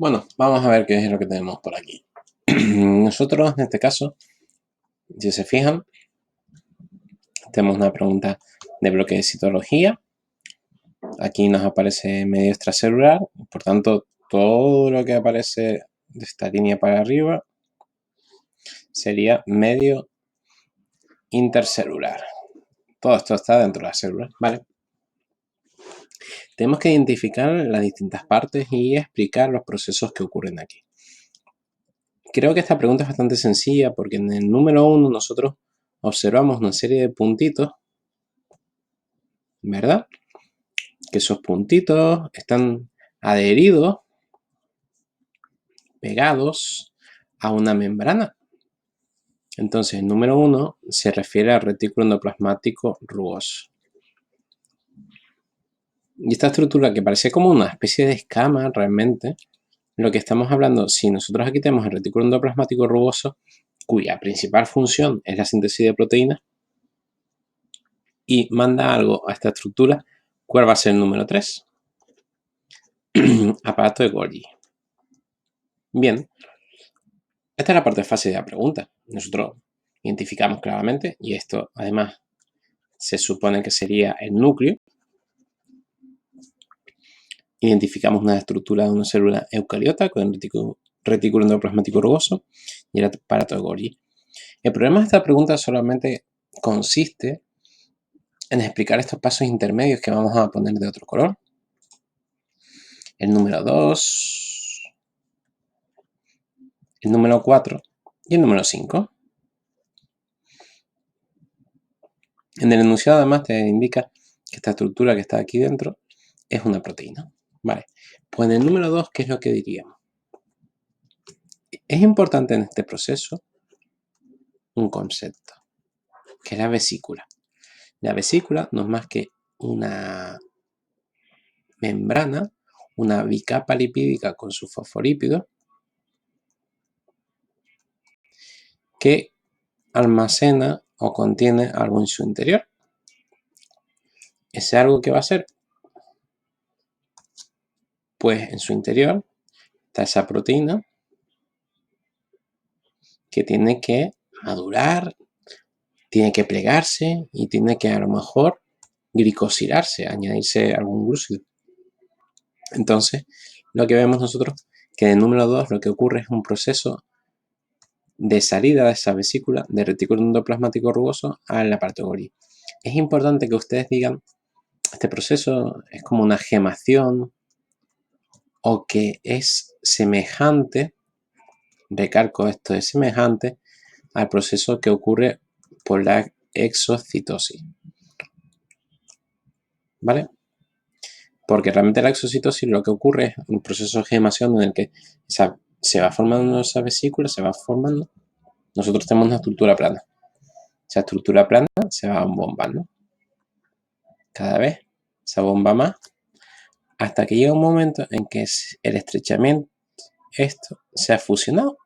Bueno, vamos a ver qué es lo que tenemos por aquí. Nosotros, en este caso, si se fijan, tenemos una pregunta de bloque de citología. Aquí nos aparece medio extracelular, por tanto, todo lo que aparece de esta línea para arriba sería medio intercelular. Todo esto está dentro de la célula, ¿vale? Tenemos que identificar las distintas partes y explicar los procesos que ocurren aquí. Creo que esta pregunta es bastante sencilla porque en el número 1 nosotros observamos una serie de puntitos, ¿verdad? Que esos puntitos están adheridos, pegados a una membrana. Entonces, el número 1 se refiere al retículo endoplasmático rugoso. Y esta estructura que parece como una especie de escama realmente, lo que estamos hablando, si nosotros aquí tenemos el retículo endoplasmático rugoso, cuya principal función es la síntesis de proteínas, y manda algo a esta estructura, ¿cuál va a ser el número 3? Aparato de Golgi. Bien, esta es la parte fácil de la pregunta. Nosotros identificamos claramente, y esto además se supone que sería el núcleo. Identificamos una estructura de una célula eucariota con el retículo endoplasmático rugoso y el aparato de Golgi. El problema de esta pregunta solamente consiste en explicar estos pasos intermedios que vamos a poner de otro color. El número 2, el número 4 y el número 5. En el enunciado además te indica que esta estructura que está aquí dentro es una proteína. Vale, pues en el número 2, ¿qué es lo que diríamos? Es importante en este proceso un concepto, que es la vesícula. La vesícula no es más que una membrana, una bicapa lipídica con sus fosfolípidos que almacena o contiene algo en su interior. ¿Ese algo qué va a ser? Pues en su interior está esa proteína que tiene que madurar, tiene que plegarse y tiene que a lo mejor glicosilarse, añadirse algún glúcido. Entonces, lo que vemos nosotros que en el número 2 lo que ocurre es un proceso de salida de esa vesícula de retículo endoplasmático rugoso al aparato de Golgi. Es importante que ustedes digan, este proceso es como una gemación o que es semejante, recalco esto, es semejante al proceso que ocurre por la exocitosis, ¿vale? Porque realmente la exocitosis lo que ocurre es un proceso de gemación en el que se va formando esa vesícula, se va formando. Nosotros tenemos una estructura plana. Esa estructura plana se va bombando. Cada vez se bomba más hasta que llega un momento en que el estrechamiento, esto se ha fusionado.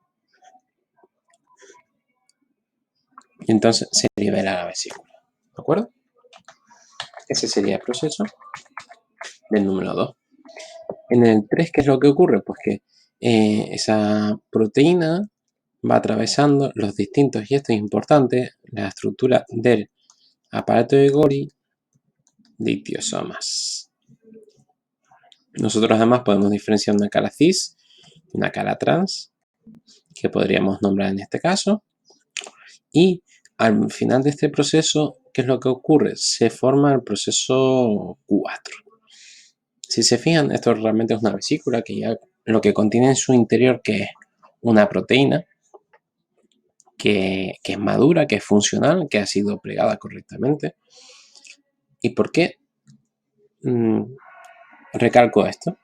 Y entonces se libera la vesícula. ¿De acuerdo? Ese sería el proceso del número 2. En el 3, ¿qué es lo que ocurre? Pues que esa proteína va atravesando los distintos, y esto es importante, la estructura del aparato de Golgi lipiosomas. Nosotros además podemos diferenciar una cara cis y una cara trans, que podríamos nombrar en este caso. Y al final de este proceso, ¿qué es lo que ocurre? Se forma el proceso 4. Si se fijan, esto realmente es una vesícula que ya lo que contiene en su interior, que es una proteína que es madura, que es funcional, que ha sido plegada correctamente. ¿Y por qué recalco esto?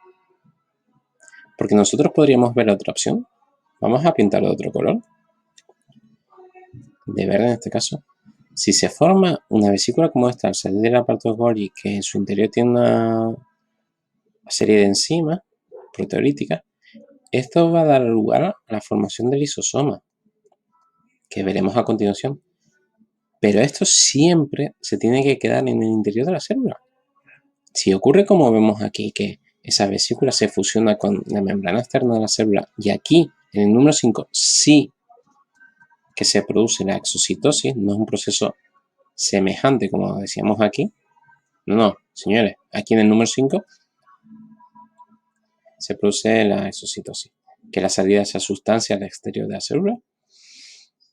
Porque nosotros podríamos ver otra opción. Vamos a pintarlo de otro color. De verde en este caso. Si se forma una vesícula como esta al salir del aparato de Golgi, que en su interior tiene una serie de enzimas proteolíticas, esto va a dar lugar a la formación del lisosoma, que veremos a continuación. Pero esto siempre se tiene que quedar en el interior de la célula. Si ocurre como vemos aquí, que esa vesícula se fusiona con la membrana externa de la célula y aquí, en el número 5, sí que se produce la exocitosis, no es un proceso semejante como decíamos aquí. No, señores, aquí en el número 5 se produce la exocitosis, que es la salida de esa sustancia al exterior de la célula.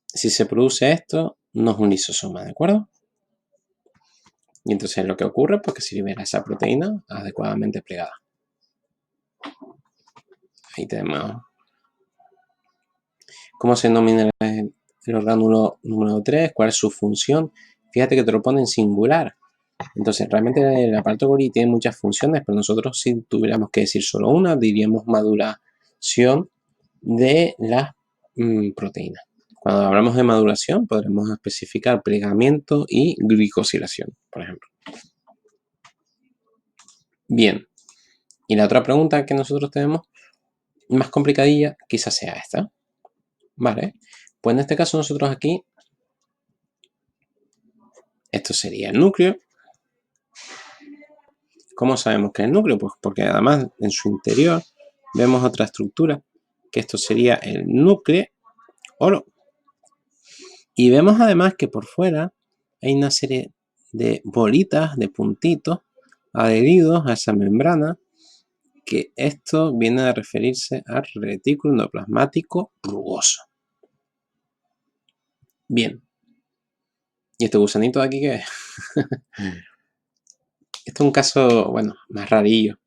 Si se produce esto, no es un lisosoma, ¿de acuerdo? Y entonces lo que ocurre es que se libera esa proteína adecuadamente plegada. Ahí tenemos. ¿Cómo se denomina el orgánulo número 3? ¿Cuál es su función? Fíjate que te lo pone en singular. Entonces, realmente el aparato Golgi tiene muchas funciones, pero nosotros si tuviéramos que decir solo una, diríamos maduración de las proteínas. Cuando hablamos de maduración, podremos especificar plegamiento y glicosilación, por ejemplo. Bien, y la otra pregunta que nosotros tenemos, más complicadilla, quizás sea esta. Vale, pues en este caso nosotros aquí, esto sería el núcleo. ¿Cómo sabemos que es el núcleo? Pues porque además en su interior vemos otra estructura, que esto sería el núcleo. Y vemos además que por fuera hay una serie de bolitas, de puntitos adheridos a esa membrana, que esto viene a referirse al retículo endoplasmático rugoso. Bien. ¿Y este gusanito de aquí qué es? Esto es un caso, bueno, más rarillo.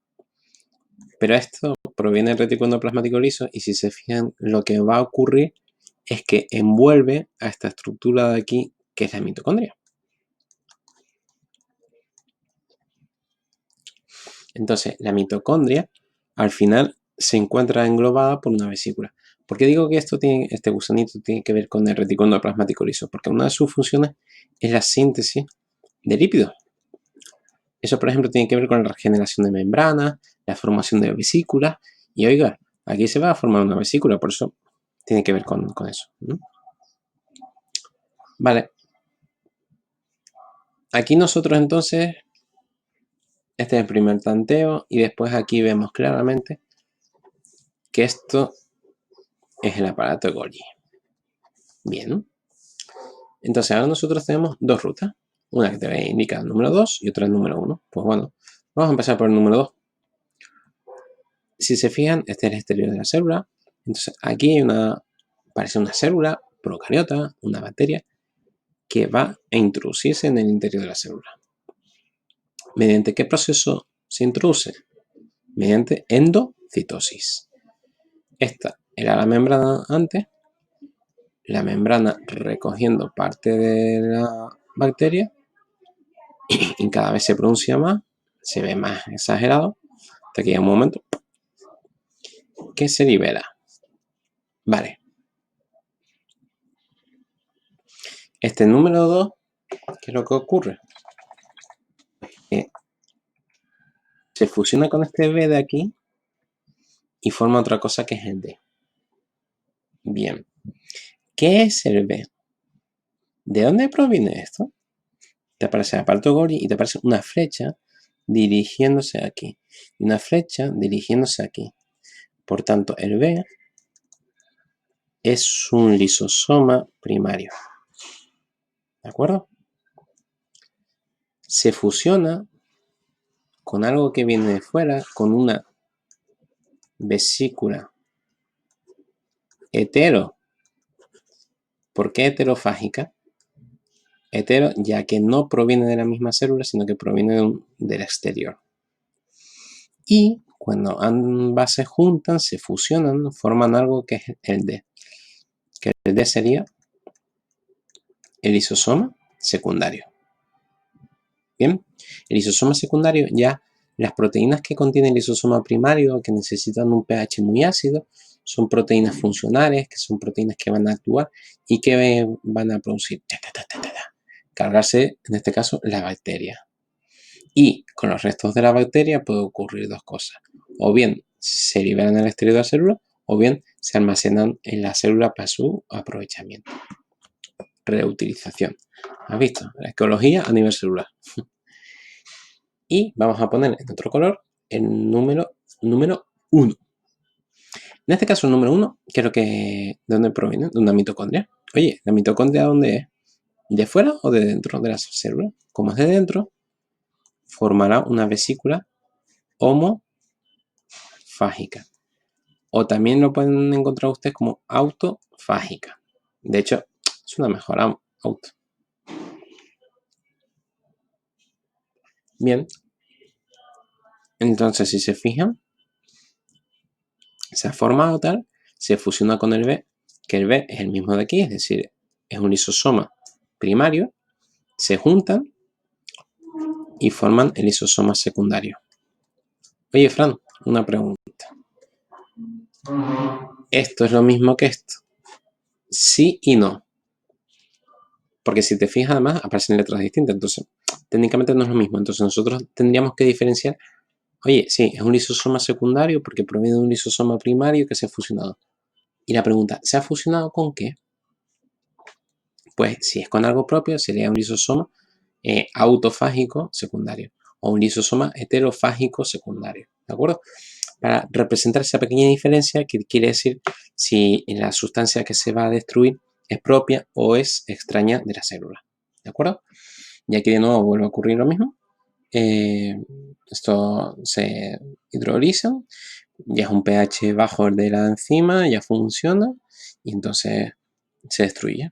Pero esto proviene del retículo endoplasmático liso y si se fijan, lo que va a ocurrir es que envuelve a esta estructura de aquí, que es la mitocondria. Entonces, la mitocondria, al final, se encuentra englobada por una vesícula. ¿Por qué digo que este gusanito tiene que ver con el retículo endoplasmático liso? Porque una de sus funciones es la síntesis de lípidos. Eso, por ejemplo, tiene que ver con la regeneración de membranas, la formación de vesículas. Y oiga, aquí se va a formar una vesícula, por eso tiene que ver con eso, ¿no? Vale. Aquí nosotros entonces, este es el primer tanteo y después aquí vemos claramente que esto es el aparato de Golgi. Bien. Entonces ahora nosotros tenemos dos rutas. Una que te indica el número 2 y otra el número 1. Pues bueno, vamos a empezar por el número 2. Si se fijan, este es el exterior de la célula. Entonces aquí parece una célula procariota, una bacteria, que va a introducirse en el interior de la célula. ¿Mediante qué proceso se introduce? Mediante endocitosis. Esta era la membrana antes, la membrana recogiendo parte de la bacteria y cada vez se pronuncia más, se ve más exagerado, hasta que llega un momento que se libera. Vale. Este número 2, ¿qué es lo que ocurre? Se fusiona con este B de aquí y forma otra cosa que es el D. Bien. ¿Qué es el B? ¿De dónde proviene esto? Te aparece el aparato Golgi y te aparece una flecha dirigiéndose aquí y una flecha dirigiéndose aquí. Por tanto, el B es un lisosoma primario. ¿De acuerdo? Se fusiona con algo que viene de fuera, con una vesícula hetero. ¿Por qué heterofágica? Hetero, ya que no proviene de la misma célula, sino que proviene del exterior. Y cuando ambas se juntan, se fusionan, forman algo que es el D. Que el D sería el lisosoma secundario. Bien, el lisosoma secundario, ya las proteínas que contiene el lisosoma primario, que necesitan un pH muy ácido, son proteínas funcionales, que son proteínas que van a actuar y que van a producir, cargarse, en este caso, la bacteria. Y con los restos de la bacteria puede ocurrir dos cosas. O bien se liberan al exterior de la célula, o bien se almacenan en la célula para su aprovechamiento. Reutilización. ¿Has visto? La ecología a nivel celular. Y vamos a poner en otro color el número 1. En este caso, el número 1, creo que ¿de dónde proviene? De una mitocondria. Oye, ¿la mitocondria dónde es? ¿De fuera o de dentro de la célula? Como es de dentro, formará una vesícula homofágica. O también lo pueden encontrar ustedes como autofágica. De hecho, suena mejor auto. Bien. Entonces, si se fijan, se ha formado tal, se fusiona con el B, que el B es el mismo de aquí, es decir, es un lisosoma primario, se juntan y forman el lisosoma secundario. Oye, Fran, una pregunta. ¿Esto es lo mismo que esto? Sí y no. Porque si te fijas, además, aparecen letras distintas. Entonces, técnicamente no es lo mismo. Entonces, nosotros tendríamos que diferenciar. Oye, sí, es un lisosoma secundario porque proviene de un lisosoma primario que se ha fusionado. Y la pregunta, ¿se ha fusionado con qué? Pues si es con algo propio, sería un lisosoma autofágico secundario o un lisosoma heterofágico secundario. ¿De acuerdo? Para representar esa pequeña diferencia que quiere decir si la sustancia que se va a destruir es propia o es extraña de la célula. ¿De acuerdo? Y aquí de nuevo vuelve a ocurrir lo mismo. Esto se hidroliza, ya es un pH bajo el de la enzima, ya funciona y entonces se destruye.